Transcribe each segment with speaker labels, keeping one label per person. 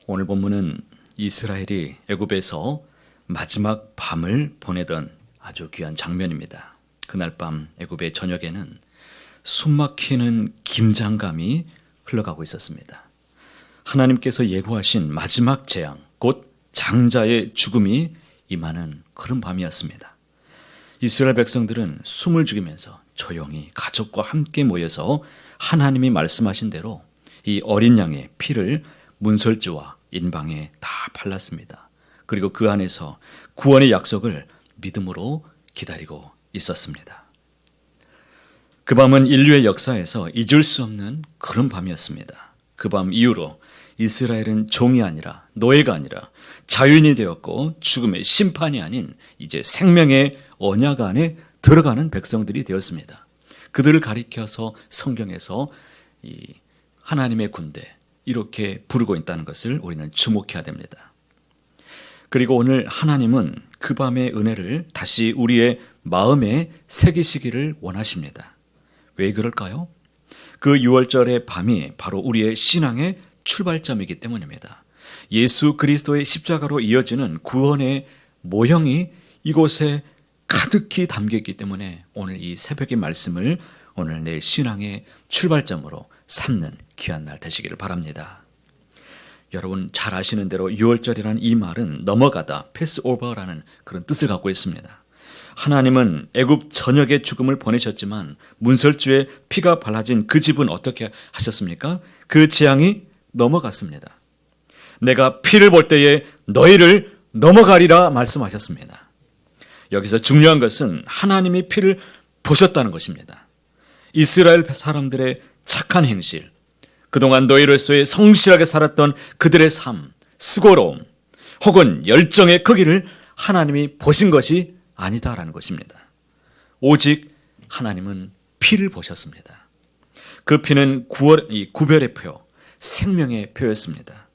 Speaker 1: 오늘 본문은 이스라엘이 애굽에서 마지막 밤을 보내던 아주 귀한 장면입니다. 그날 밤 애굽의 저녁에는 숨막히는 긴장감이 흘러가고 있었습니다. 하나님께서 예고하신 마지막 재앙, 곧 장자의 죽음이 임하는 그런 밤이었습니다. 이스라엘 백성들은 숨을 죽이면서 조용히 가족과 함께 모여서 하나님이 말씀하신 대로 이 어린 양의 피를 문설주와 인방에 다 발랐습니다. 그리고 그 안에서 구원의 약속을 믿음으로 기다리고 있었습니다. 그 밤은 인류의 역사에서 잊을 수 없는 그런 밤이었습니다. 그 밤 이후로 이스라엘은 종이 아니라 노예가 아니라 자유인이 되었고 죽음의 심판이 아닌 이제 생명의 언약 안에 들어가는 백성들이 되었습니다. 그들을 가리켜서 성경에서 이 하나님의 군대 이렇게 부르고 있다는 것을 우리는 주목해야 됩니다. 그리고 오늘 하나님은 그 밤의 은혜를 다시 우리의 마음에 새기시기를 원하십니다. 왜 그럴까요? 그 6월절의 밤이 바로 우리의 신앙의 출발점이기 때문입니다. 예수 그리스도의 십자가로 이어지는 구원의 모형이 이곳에 가득히 담겨있기 때문에 오늘 이 새벽의 말씀을 오늘 내 신앙의 출발점으로 삼는 귀한 날 되시기를 바랍니다. 여러분 잘 아시는 대로 6월절이라는 이 말은 넘어가다, 패스오버라는 그런 뜻을 갖고 있습니다. 하나님은 애굽 전역의 죽음을 보내셨지만 문설주에 피가 발라진 그 집은 어떻게 하셨습니까? 그 재앙이 넘어갔습니다. 내가 피를 볼 때에 너희를 넘어가리라 말씀하셨습니다. 여기서 중요한 것은 하나님이 피를 보셨다는 것입니다. 이스라엘 사람들의 착한 행실, 그동안 노예로서의 성실하게 살았던 그들의 삶, 수고로움, 혹은 열정의 크기를 하나님이 보신 것이 아니다라는 것입니다. 오직 하나님은 피를 보셨습니다. 그 피는 구별의 표, 생명의 표였습니다.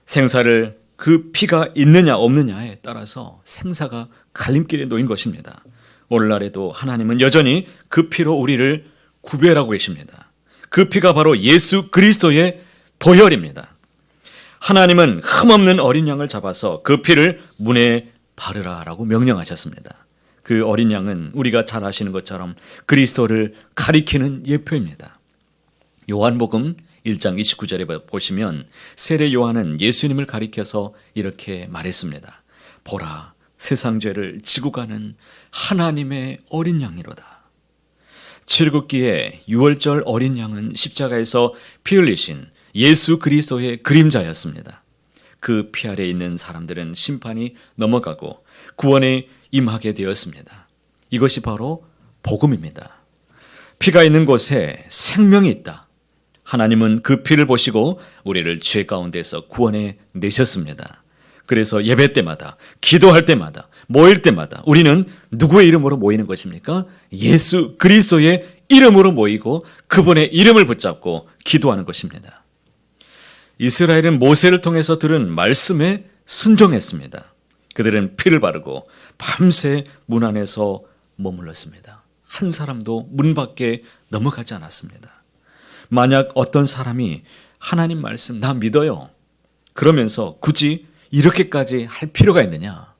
Speaker 1: 생사를 그 피가 있느냐 없느냐에 따라서 생사가 갈림길에 놓인 것입니다. 오늘날에도 하나님은 여전히 그 피로 우리를 구별하고 계십니다. 그 피가 바로 예수 그리스도의 보혈입니다. 하나님은 흠없는 어린 양을 잡아서 그 피를 문에 바르라라고 명령하셨습니다. 그 어린 양은 우리가 잘 아시는 것처럼 그리스도를 가리키는 예표입니다. 요한복음 1장 29절에 보시면 세례 요한은 예수님을 가리켜서 이렇게 말했습니다. 보라, 세상 죄를 지고 가는 하나님의 어린 양이로다. 칠국기에 6월절 어린 양은 십자가에서 피 흘리신 예수 그리스도의 그림자였습니다. 그 피 아래 있는 사람들은 심판이 넘어가고 구원에 임하게 되었습니다. 이것이 바로 복음입니다. 피가 있는 곳에 생명이 있다. 하나님은 그 피를 보시고 우리를 죄 가운데서 구원해 내셨습니다. 그래서 예배 때마다, 기도할 때마다, 모일 때마다 우리는 누구의 이름으로 모이는 것입니까? 예수 그리스도의 이름으로 모이고 그분의 이름을 붙잡고 기도하는 것입니다. 이스라엘은 모세를 통해서 들은 말씀에 순종했습니다. 그들은 피를 바르고 밤새 문 안에서 머물렀습니다. 한 사람도 문 밖에 넘어가지 않았습니다. 만약 어떤 사람이 하나님 말씀 나 믿어요. 그러면서 굳이 이렇게까지 할 필요가 있느냐?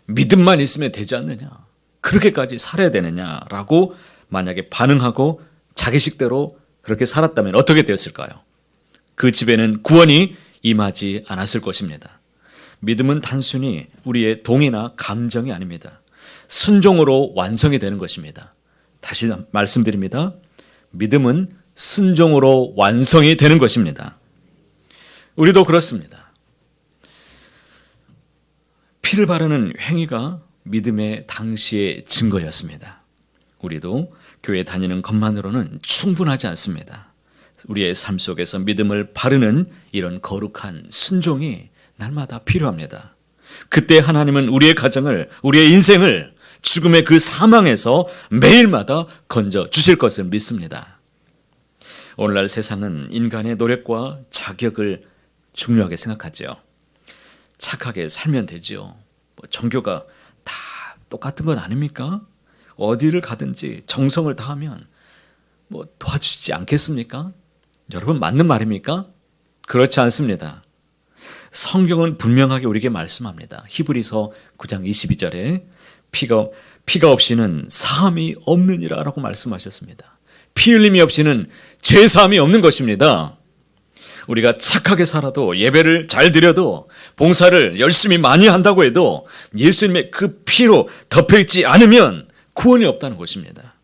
Speaker 1: 믿음만 있으면 되지 않느냐? 그렇게까지 살아야 되느냐라고 만약에 반응하고 자기식대로 그렇게 살았다면 어떻게 되었을까요? 그 집에는 구원이 임하지 않았을 것입니다. 믿음은 단순히 우리의 동의나 감정이 아닙니다. 순종으로 완성이 되는 것입니다. 다시 말씀드립니다. 믿음은 순종으로 완성이 되는 것입니다. 우리도 그렇습니다. 피를 바르는 행위가 믿음의 당시의 증거였습니다. 우리도 교회 다니는 것만으로는 충분하지 않습니다. 우리의 삶 속에서 믿음을 바르는 이런 거룩한 순종이 날마다 필요합니다. 그때 하나님은 우리의 가정을, 우리의 인생을 죽음의 그 사망에서 매일마다 건져 주실 것을 믿습니다. 오늘날 세상은 인간의 노력과 자격을 중요하게 생각하죠. 착하게 살면 되죠. 종교가 다 똑같은 건 아닙니까? 어디를 가든지 정성을 다하면 도와주지 않겠습니까? 여러분 맞는 말입니까? 그렇지 않습니다. 성경은 분명하게 우리에게 말씀합니다. 히브리서 9장 22절에 피가 없이는 사함이 없느니라라고 말씀하셨습니다. 피 흘림이 없이는 죄 사함이 없는 것입니다. 우리가 착하게 살아도, 예배를 잘 드려도, 봉사를 열심히 많이 한다고 해도 예수님의 그 피로 덮여있지 않으면 구원이 없다는 것입니다.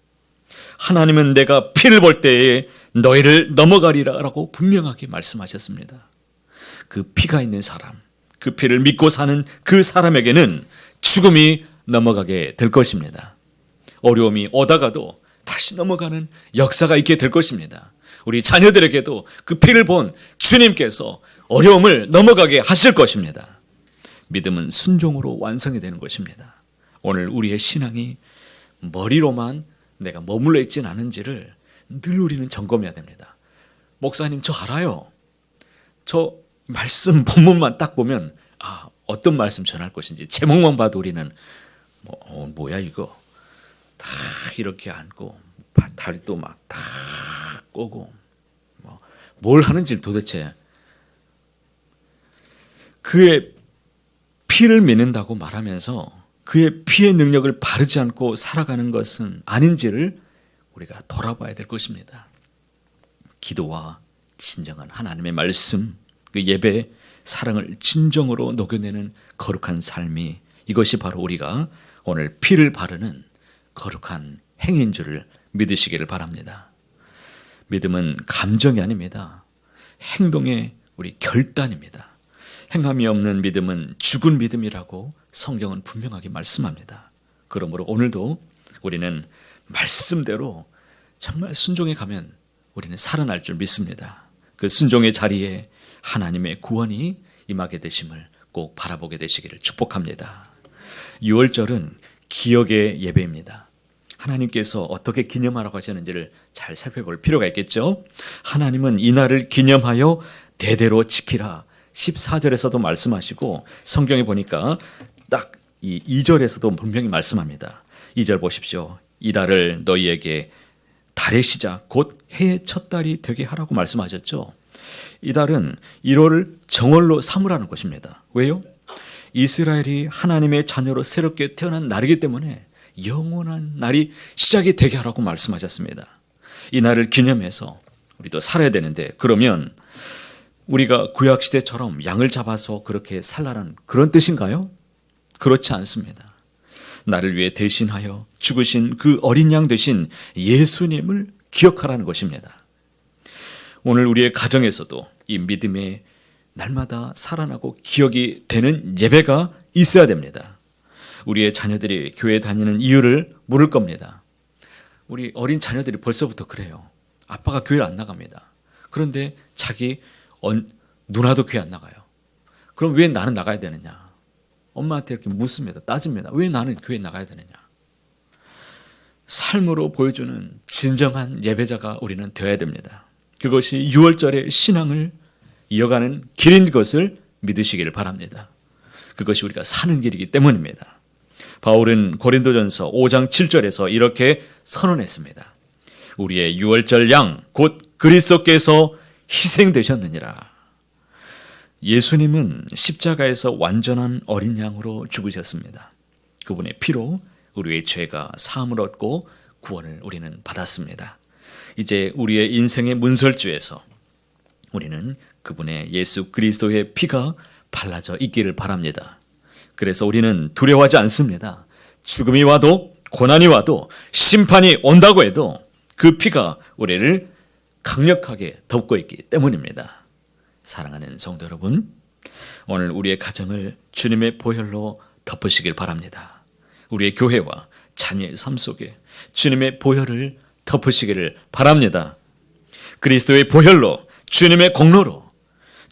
Speaker 1: 하나님은 내가 피를 볼 때에 너희를 넘어가리라 라고 분명하게 말씀하셨습니다. 그 피가 있는 사람, 그 피를 믿고 사는 그 사람에게는 죽음이 넘어가게 될 것입니다. 어려움이 오다가도 다시 넘어가는 역사가 있게 될 것입니다. 우리 자녀들에게도 그 피를 본 주님께서 어려움을 넘어가게 하실 것입니다. 믿음은 순종으로 완성이 되는 것입니다. 오늘 우리의 신앙이 머리로만 내가 머물러 있진 않은지를 늘 우리는 점검해야 됩니다. 목사님, 저 알아요. 저 말씀 본문만 딱 보면 어떤 말씀 전할 것인지 제목만 봐도 우리는 뭐야 이거 다 이렇게 앉고 다리도 막 다 꼬고 뭘 하는지 도대체 그의 피를 믿는다고 말하면서 그의 피의 능력을 바르지 않고 살아가는 것은 아닌지를 우리가 돌아봐야 될 것입니다. 기도와 진정한 하나님의 말씀, 그 예배, 사랑을 진정으로 녹여내는 거룩한 삶이, 이것이 바로 우리가 오늘 피를 바르는 거룩한 행인 줄을 믿으시기를 바랍니다. 믿음은 감정이 아닙니다. 행동의 우리 결단입니다. 행함이 없는 믿음은 죽은 믿음이라고 성경은 분명하게 말씀합니다. 그러므로 오늘도 우리는 말씀대로 정말 순종해 가면 우리는 살아날 줄 믿습니다. 그 순종의 자리에 하나님의 구원이 임하게 되심을 꼭 바라보게 되시기를 축복합니다. 6월절은 기억의 예배입니다. 하나님께서 어떻게 기념하라고 하셨는지를 잘 살펴볼 필요가 있겠죠. 하나님은 이 날을 기념하여 대대로 지키라 14절에서도 말씀하시고, 성경에 보니까 딱 이 2절에서도 분명히 말씀합니다. 2절 보십시오. 이 달을 너희에게 달의 시작 곧 해의 첫 달이 되게 하라고 말씀하셨죠. 이 달은 1월을 정월로 삼으라는 것입니다. 왜요? 이스라엘이 하나님의 자녀로 새롭게 태어난 날이기 때문에 영원한 날이 시작이 되게 하라고 말씀하셨습니다. 이 날을 기념해서 우리도 살아야 되는데, 그러면 우리가 구약시대처럼 양을 잡아서 그렇게 살라는 그런 뜻인가요? 그렇지 않습니다. 나를 위해 대신하여 죽으신 그 어린 양 되신 예수님을 기억하라는 것입니다. 오늘 우리의 가정에서도 이 믿음의 날마다 살아나고 기억이 되는 예배가 있어야 됩니다. 우리의 자녀들이 교회 다니는 이유를 물을 겁니다. 우리 어린 자녀들이 벌써부터 그래요. 아빠가 교회를 안 나갑니다. 그런데 자기 누나도 교회 안 나가요. 그럼 왜 나는 나가야 되느냐? 엄마한테 이렇게 묻습니다. 따집니다. 왜 나는 교회 나가야 되느냐? 삶으로 보여주는 진정한 예배자가 우리는 되어야 됩니다. 그것이 6월절의 신앙을 이어가는 길인 것을 믿으시기를 바랍니다. 그것이 우리가 사는 길이기 때문입니다. 바울은 고린도전서 5장 7절에서 이렇게 선언했습니다. 우리의 6월절 양 곧 그리스도께서 희생되셨느니라. 예수님은 십자가에서 완전한 어린 양으로 죽으셨습니다. 그분의 피로 우리의 죄가 사함을 얻고 구원을 우리는 받았습니다. 이제 우리의 인생의 문설주에서 우리는 그분의 예수 그리스도의 피가 발라져 있기를 바랍니다. 그래서 우리는 두려워하지 않습니다. 죽음이 와도, 고난이 와도, 심판이 온다고 해도 그 피가 우리를 강력하게 덮고 있기 때문입니다. 사랑하는 성도 여러분, 오늘 우리의 가정을 주님의 보혈로 덮으시길 바랍니다. 우리의 교회와 자녀의 삶 속에 주님의 보혈을 덮으시기를 바랍니다. 그리스도의 보혈로, 주님의 공로로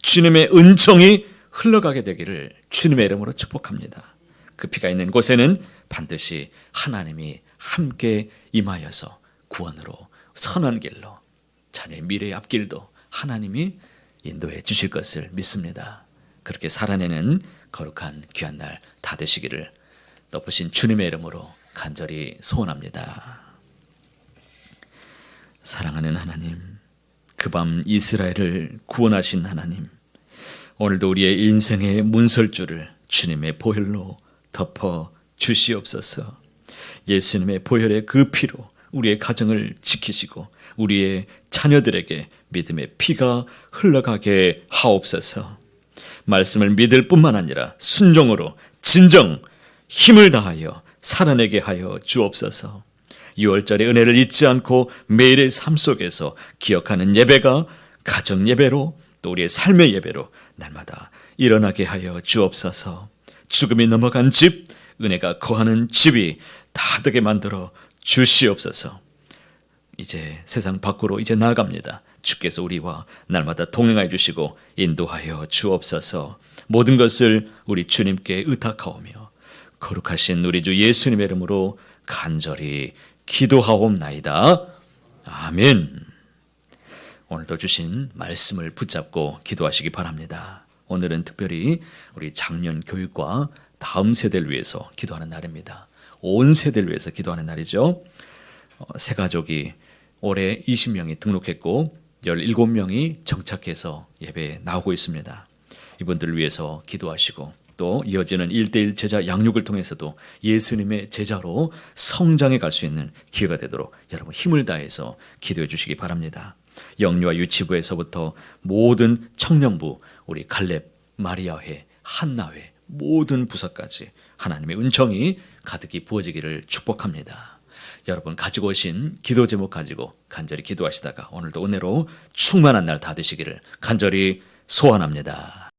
Speaker 1: 주님의 은총이 흘러가게 되기를 주님의 이름으로 축복합니다. 그 피가 있는 곳에는 반드시 하나님이 함께 임하여서 구원으로, 선한 길로, 자녀의 미래의 앞길도 하나님이 인도해 주실 것을 믿습니다. 그렇게 살아내는 거룩한 귀한 날 다 되시기를 덮으신 주님의 이름으로 간절히 소원합니다. 사랑하는 하나님, 그 밤 이스라엘을 구원하신 하나님, 오늘도 우리의 인생의 문설주를 주님의 보혈로 덮어 주시옵소서. 예수님의 보혈의 그 피로 우리의 가정을 지키시고 우리의 자녀들에게 믿음의 피가 흘러가게 하옵소서. 말씀을 믿을 뿐만 아니라 순종으로 진정 힘을 다하여 살아내게 하여 주옵소서. 6월절의 은혜를 잊지 않고 매일의 삶 속에서 기억하는 예배가 가정 예배로 또 우리의 삶의 예배로 날마다 일어나게 하여 주옵소서. 죽음이 넘어간 집, 은혜가 거하는 집이 다 되게 만들어 주시옵소서. 이제 세상 밖으로 이제 나아갑니다. 주께서 우리와 날마다 동행하여 주시고 인도하여 주옵소서. 모든 것을 우리 주님께 의탁하오며 거룩하신 우리 주 예수님의 이름으로 간절히 기도하옵나이다. 아멘. 오늘도 주신 말씀을 붙잡고 기도하시기 바랍니다. 오늘은 특별히 우리 작년 교육과 다음 세대를 위해서 기도하는 날입니다. 온 세대를 위해서 기도하는 날이죠. 새 가족이 올해 20명이 등록했고 17명이 정착해서 예배에 나오고 있습니다. 이분들을 위해서 기도하시고 또 이어지는 1:1 제자 양육을 통해서도 예수님의 제자로 성장해 갈 수 있는 기회가 되도록 여러분 힘을 다해서 기도해 주시기 바랍니다. 영유아 유치부에서부터 모든 청년부, 우리 갈렙, 마리아회, 한나회 모든 부서까지 하나님의 은총이 가득히 부어지기를 축복합니다. 여러분 가지고 오신 기도 제목 가지고 간절히 기도하시다가 오늘도 은혜로 충만한 날 다 되시기를 간절히 소원합니다.